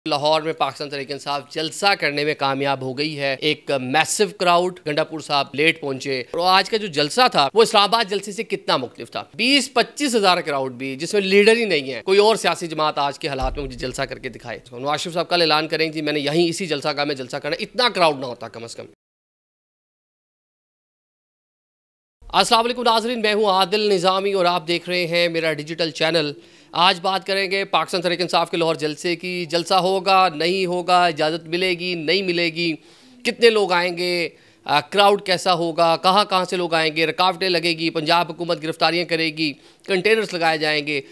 लाहौर में पाकिस्तान तहरीक इंसाफ जलसा करने में कामयाब हो गई है। एक मैसिव क्राउड, गंडापुर साहब लेट पहुंचे और आज का जो जलसा था वो इस्लामाबाद जलसे से कितना मुख्तलिफ था। 20-25 हज़ार क्राउड भी जिसमें लीडर ही नहीं है, कोई और सियासी जमात आज के हालात में मुझे जलसा करके दिखाए। नवाज शरीफ साहब कल ऐलान करेंगे जी मैंने यहीं इसी जलसा में जलसा करना, इतना क्राउड ना होता कम अज़ कम। अस्सलाम वालेकुम नाज़रीन, मैं हूं आदिल निज़ामी और आप देख रहे हैं मेरा डिजिटल चैनल। आज बात करेंगे पाकिस्तान तहरीक इंसाफ के लाहौर जलसे की। जलसा होगा नहीं होगा, इजाज़त मिलेगी नहीं मिलेगी, कितने लोग आएंगे, क्राउड कैसा होगा, कहाँ कहाँ से लोग आएंगे, रुकावटें लगेगी, पंजाब हुकूमत गिरफ्तारियाँ करेगी, कंटेनर्स लगाए जाएंगे,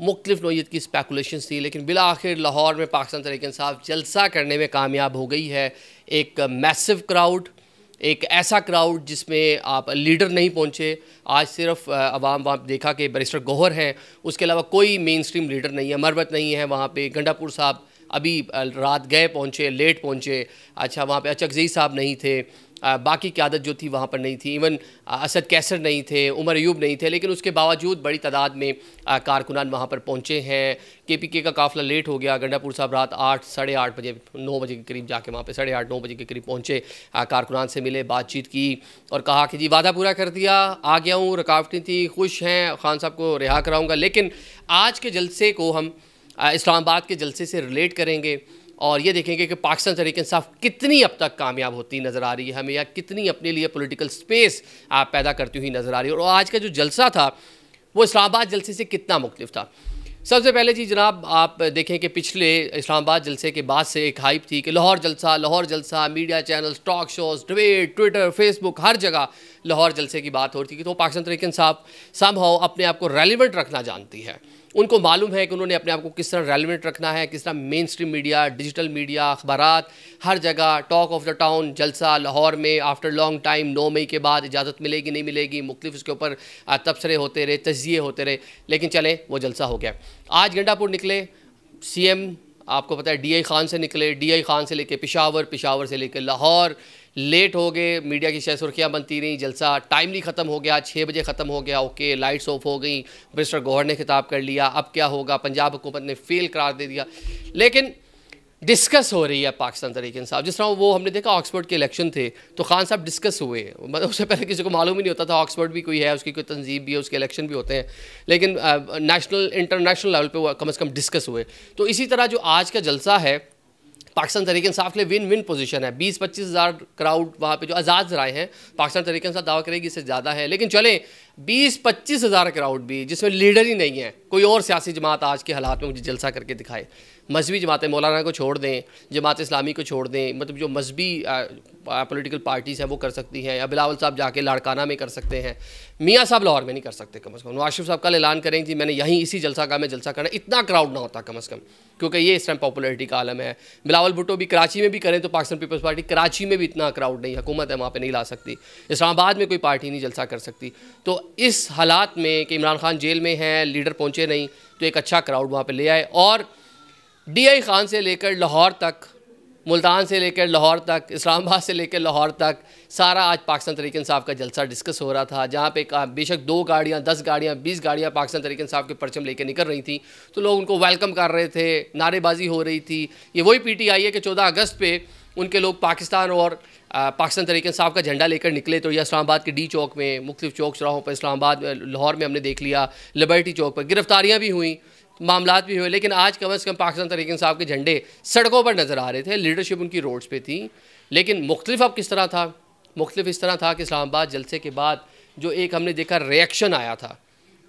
मुख्तलिफ नौइयत की स्पेकुलेशंस थी। लेकिन बिला आखिर लाहौर में पाकिस्तान तहरीक इंसाफ जलसा करने में कामयाब हो गई है। एक मैसिव क्राउड, एक ऐसा क्राउड जिसमें आप लीडर नहीं पहुंचे। आज सिर्फ अवाम वहाँ देखा कि बैरिस्टर गौहर हैं, उसके अलावा कोई मेन स्ट्रीम लीडर नहीं है, मरवत नहीं है वहाँ पे। गंडापुर साहब अभी रात गए पहुँचे, लेट पहुँचे। अच्छा, वहाँ पे अचकज़ई साहब नहीं थे, बाकी क़यादत जो थी वहाँ पर नहीं थी, इवन असद कैसर नहीं थे, उमर अयूब नहीं थे। लेकिन उसके बावजूद बड़ी तादाद में कारकुनान वहाँ पर पहुँचे हैं। KPK का काफ़िला लेट हो गया। गंडापुर साहब रात 8, साढ़े 8 बजे, 9 बजे के करीब जाके वहाँ पे 8:30, 9 बजे के करीब पहुँचे, कारकुनान से मिले, बातचीत की और कहा कि जी वादा पूरा कर दिया, आ गया हूँ, रुकावटें थी, खुश हैं, खान साहब को रिहा कराऊँगा। लेकिन आज के जलसे को हम इस्लामाबाद के जलसे से रिलेट करेंगे और ये देखेंगे कि पाकिस्तान तहरीक इंसाफ कितनी अब तक कामयाब होती नज़र आ रही है हमें, या कितनी अपने लिए पॉलिटिकल स्पेस पैदा करती हुई नज़र आ रही है। और आज का जो जलसा था वो इस्लामाबाद जलसे से कितना मुख्तलिफ था। सबसे पहले जी जनाब, आप देखें कि पिछले इस्लामाबाद जलसे के बाद से एक हाइप थी कि लाहौर जलसा, media channels, talk shows, debate, Twitter, Facebook, हर जगह लाहौर जलसे की बात हो रही थी कि तो पाकिस्तान तहरीक इंसाफ समहाउ अपने आप को रेलिवेंट रखना जानती है। उनको मालूम है कि उन्होंने अपने आप को किस तरह रेलिवेंट रखना है, किस तरह mainstream media, digital media, अखबारात, हर जगह टॉक ऑफ द टाउन जलसा लाहौर में आफ्टर लॉन्ग टाइम। 9 मई के बाद इजाज़त मिलेगी नहीं मिलेगी, मुख्तलिफ उसके ऊपर तबसरे होते रहे, तज्जिए होते रहे, लेकिन चलें वो जलसा हो गया। आज गंडापुर निकले, CM आपको पता है DI खान से निकले, DI खान से लेके पेशावर, पेशावर से लेकर लाहौर, लेट हो गए, मीडिया की शायद सुर्खियाँ बनती रहीं, जलसा टाइमली ख़त्म हो गया, 6 बजे ख़त्म हो गया। ओके, लाइट्स ऑफ हो गई, बैरिस्टर गौहर ने खिताब कर लिया, अब क्या होगा, पंजाब हुकूमत ने फेल करार दे दिया। लेकिन डिस्कस हो रही है पाकिस्तान तहरीक इंसाफ। जिस तरह वो हमने देखा ऑक्सफोर्ड के इलेक्शन थे तो खान साहब डिस्कस हुए, मतलब उससे पहले किसी को मालूम ही नहीं होता था ऑक्सफोर्ड भी कोई है, उसकी कोई तंजीम भी है, उसके इलेक्शन भी होते हैं, लेकिन नेशनल इंटरनेशनल लेवल पे वो कम से कम डिस्कस हुए। तो इसी तरह जो आज का जलसा है पाकिस्तान तहरीक इंसाफ के लिए विन विन पोजीशन है। 20-25 हज़ार क्राउड वहाँ पे जो आज़ाद ज़राए हैं, पाकिस्तान तहरीक इंसाफ दावा करेगी इससे ज़्यादा है, लेकिन चलें 20-25 हज़ार क्राउड भी जिसमें लीडर ही नहीं है, कोई और सियासी जमात आज के हालात में मुझे जलसा करके दिखाए। मजहबी जमातें, मौलाना को छोड़ दें, जमात इस्लामी को छोड़ दें, मतलब जो मजहबी पॉलिटिकल पार्टीज़ हैं वो कर सकती हैं, या बिलावल साहब जाके लाड़काना में कर सकते हैं, मियाँ साहब लाहौर में नहीं कर सकते कम अज़ कम। नवाज शरीफ साहब कल ऐलान करेंगे जी मैंने यहीं इसी जलसा में जलसा करना, इतना क्राउड ना होता कम अज़ कम, क्योंकि ये इस टाइम पॉपुलरिटी का आलम है। बिलावल भुट्टो भी कराची में भी करें तो पाकिस्तान पीपल्स पार्टी कराची में भी इतना क्राउड नहीं, हुकूमत है वहाँ पर नहीं ला सकती, इस्लामाबाद में कोई पार्टी नहीं जलसा कर सकती। तो इस हालात में कि इमरान खान जेल में हैं, लीडर पहुँचे नहीं, तो एक अच्छा क्राउड वहाँ पर ले आए। और DI खान से लेकर लाहौर तक, मुल्तान से लेकर लाहौर तक, इस्लामाबाद से लेकर लाहौर तक, सारा आज पाकिस्तान तहरीक इंसाफ का जलसा डिस्कस हो रहा था, जहाँ पे बेशक 2 गाड़ियाँ, 10 गाड़ियाँ, 20 गाड़ियाँ पाकिस्तान तहरीक इंसाफ के परचम लेकर निकल रही थी, तो लोग उनको वेलकम कर रहे थे, नारेबाजी हो रही थी। ये वही PTI है कि 14 अगस्त पे उनके लोग पाकिस्तान और पाकिस्तान तहरीक इंसाफ का झंडा लेकर निकले, तो यह इस्लामाबाद के D चौक में, मुख्तलिफ चौक चौराहों पर, इस्लामाबाद लाहौर में हमने देख लिया, लिबर्टी चौक पर गिरफ्तारियाँ भी हुई, मामलात भी हुए, लेकिन आज कम से कम पाकिस्तान तहरीक इंसाफ के झंडे सड़कों पर नज़र आ रहे थे, लीडरशिप उनकी रोड्स पे थी। लेकिन मुख्तलिफ अब किस तरह था, मुख्तलिफ इस तरह था कि इस्लामाबाद जलसे के बाद जो एक हमने देखा रिएक्शन आया था,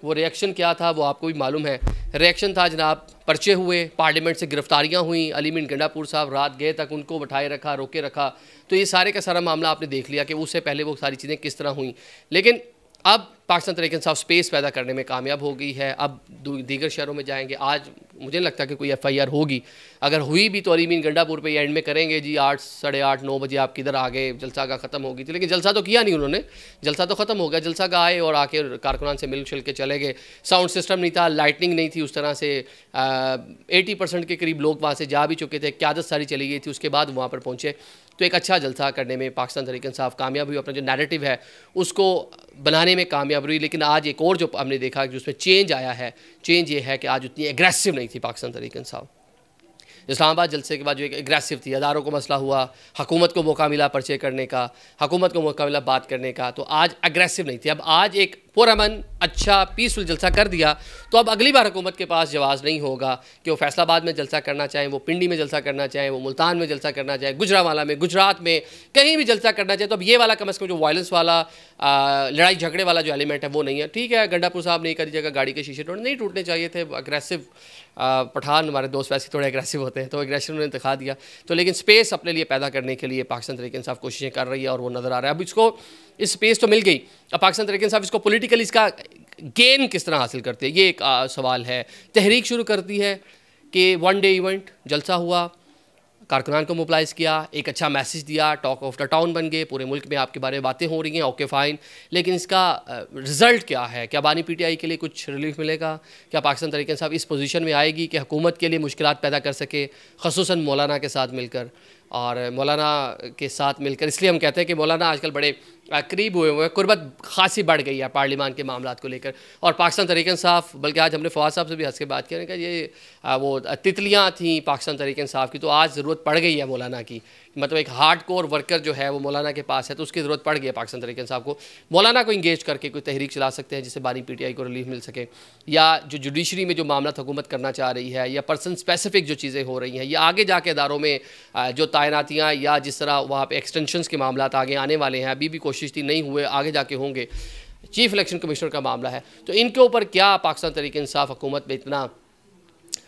वो रिएक्शन क्या था वो आपको भी मालूम है। रिएक्शन था जनाब, पर्चे हुए, पार्लियामेंट से गिरफ्तारियाँ हुई, अली मीन गंडापुर साहब रात गए तक, उनको बैठाए रखा, रोके रखा। तो ये सारे का सारा मामला आपने देख लिया कि उससे पहले वो सारी चीज़ें किस तरह हुई। लेकिन अब पाकिस्तान तहरीक इंसाफ स्पेस पैदा करने में कामयाब हो गई है। अब दीगर शहरों में जाएंगे। आज मुझे नहीं लगता कि कोई FIR होगी, अगर हुई भी तो अली मीन गंडापुर पे एंड में करेंगे जी 8, साढ़े 8, 9 बजे आप किधर आ गए, जलसा का ख़त्म हो गई थी। लेकिन जलसा तो किया नहीं उन्होंने, जलसा तो ख़त्म हो गया। जलसा का आए और आके कारकुनान से मिल के चले गए। साउंड सिस्टम नहीं था, लाइटनिंग नहीं थी उस तरह से, 80% के करीब लोग वहाँ से जा भी चुके थे, क़यादत सारी चली गई थी, उसके बाद वहाँ पर पहुँचे। तो एक अच्छा जलसा करने में पाकिस्तान तहरीक इंसाफ कामयाब हुई, अपना जो नैरेटिव है उसको बनाने में कामयाब रही। लेकिन आज एक और जो हमने देखा कि उसमें चेंज आया है, चेंज ये है कि आज उतनी एग्रेसिव नहीं थी पाकिस्तान तहरीक इंसाफ। इस्लामाबाद जलसे के बाद जो एक एग्रेसिव थी, अदारों को मसला हुआ, हुकूमत को मौका मिला पर्चे करने का, हुकूमत को मौका मिला बात करने का, तो आज एग्रेसिव नहीं थी। अब आज एक पुरअमन अच्छा पीसफुल जलसा कर दिया, तो अब अगली बार हुकूमत के पास जवाब नहीं होगा कि वो फैसलाबाद में जलसा करना चाहें, वो पिंडी में जलसा करना चाहें, वो मुल्तान में जलसा करना चाहें, गुजरांवाला में, गुजरात में, कहीं भी जलसा करना चाहें। तो अब ये वाला कम अज़ कम जो वायलेंस वाला लड़ाई झगड़े वाला जो एलिमेंट है वो नहीं है। ठीक है, गंडापुर साहब नहीं करी जगह गाड़ी के शीशे नहीं टूटने चाहिए थे, अग्रेसिव पठान हमारे दोस्त वैसे थोड़े एग्रेसिव होते हैं, तो एग्रेसिव उन्होंने दिखा दिया। तो लेकिन स्पेस अपने लिए पैदा करने के लिए पाकिस्तान तहरीक इंसाफ कोशिशें कर रही है और वो नज़र आ रहा है। अब इसको इस स्पेस तो मिल गई, अब पाकिस्तान तहरीक इंसाफ इसको पॉलिटिकली इसका गेन किस तरह हासिल करती है, ये एक सवाल है। तहरीक शुरू करती है कि वन डे इवेंट जलसा हुआ, कारकुनान को मोबिलाइज किया, एक अच्छा मैसेज दिया, टॉक ऑफ द टाउन बन गए, पूरे मुल्क में आपके बारे में बातें हो रही हैं, ओके फ़ाइन। लेकिन इसका रिज़ल्ट क्या है? क्या बानी पीटीआई के लिए कुछ रिलीफ मिलेगा? क्या पाकिस्तान तहरीक इंसाफ इस पोजीशन में आएगी कि हुकूमत के लिए मुश्किलात पैदा कर सके, ख़ुसूसन मौलाना के साथ मिलकर? और मौलाना के साथ मिलकर इसलिए हम कहते हैं कि मौलाना आजकल बड़े करीब हुए हैं, कुर्बत खासी बढ़ गई है पार्लिमान के मामलात को लेकर। और पाकिस्तान तहरीक इंसाफ, बल्कि आज हमने फवाद साहब से भी हंस के बात की कि ये वो तितलियाँ थीं पाकिस्तान तहरीक इंसाफ की, तो आज ज़रूरत पड़ गई है मौलाना की। मतलब एक हार्ड कोर वर्कर जो है वो मौलाना के पास है, तो उसकी ज़रूरत पड़ गई है पाकिस्तान तहरीक इंसाफ को। मौलाना को इंगेज करके कोई तहरीक चला सकते हैं जिससे बानी पीटीआई को रिलीफ मिल सके, या जो जुडिशरी में जो मामला हुकूमत करना चाह रही है, या पर्सन स्पेसिफिक जो चीज़ें हो रही हैं, या आगे जाके इदारों में जो तैनातियाँ या जिस तरह वहाँ पे एक्सटेंशंस के मामला आगे आने वाले हैं, अभी भी कोशिश थी नहीं हुए, आगे जाके होंगे। चीफ इलेक्शन कमिश्नर का मामला है, तो इनके ऊपर क्या पाकिस्तान तहरीक इंसाफ हुकूमत में इतना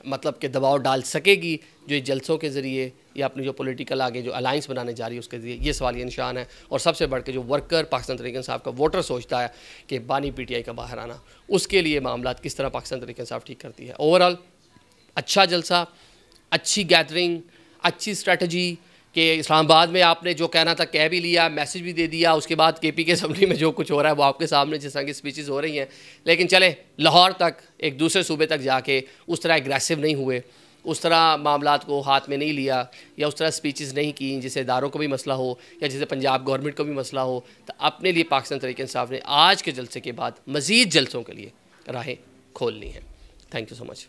मतलब कि दबाव डाल सकेगी जो जलसों के ज़रिए या अपनी जो पॉलिटिकल आगे जो अलाइंस बनाने जा रही है उसके ज़रिए? ये सवाल ये निशान है। और सबसे बढ़ के जो वर्कर पाकिस्तान तहरीक इंसाफ का वोटर सोचता है कि बानी पीटीआई का बाहर आना, उसके लिए मामला किस तरह पाकिस्तान तहरीक इंसाफ ठीक करती है। ओवरऑल अच्छा जलसा, अच्छी गैदरिंग, अच्छी स्ट्रेटजी कि इस्लामाबाद में आपने जो कहना था कह भी लिया, मैसेज भी दे दिया, उसके बाद केपी के असम्बली में जो कुछ हो रहा है वो आपके सामने जिस तरह की स्पीचेस हो रही हैं। लेकिन चले लाहौर तक, एक दूसरे सूबे तक जाके उस तरह एग्रेसिव नहीं हुए, उस तरह मामलात को हाथ में नहीं लिया, या उस तरह स्पीचेस नहीं की जिससे इदारों को भी मसला हो या जिससे पंजाब गवर्नमेंट को भी मसला हो। तो अपने लिए पाकिस्तान तहरीक इंसाफ ने आज के जलसे के बाद मज़ीद जलसों के लिए राहें खोल ली हैं। Thank you so much.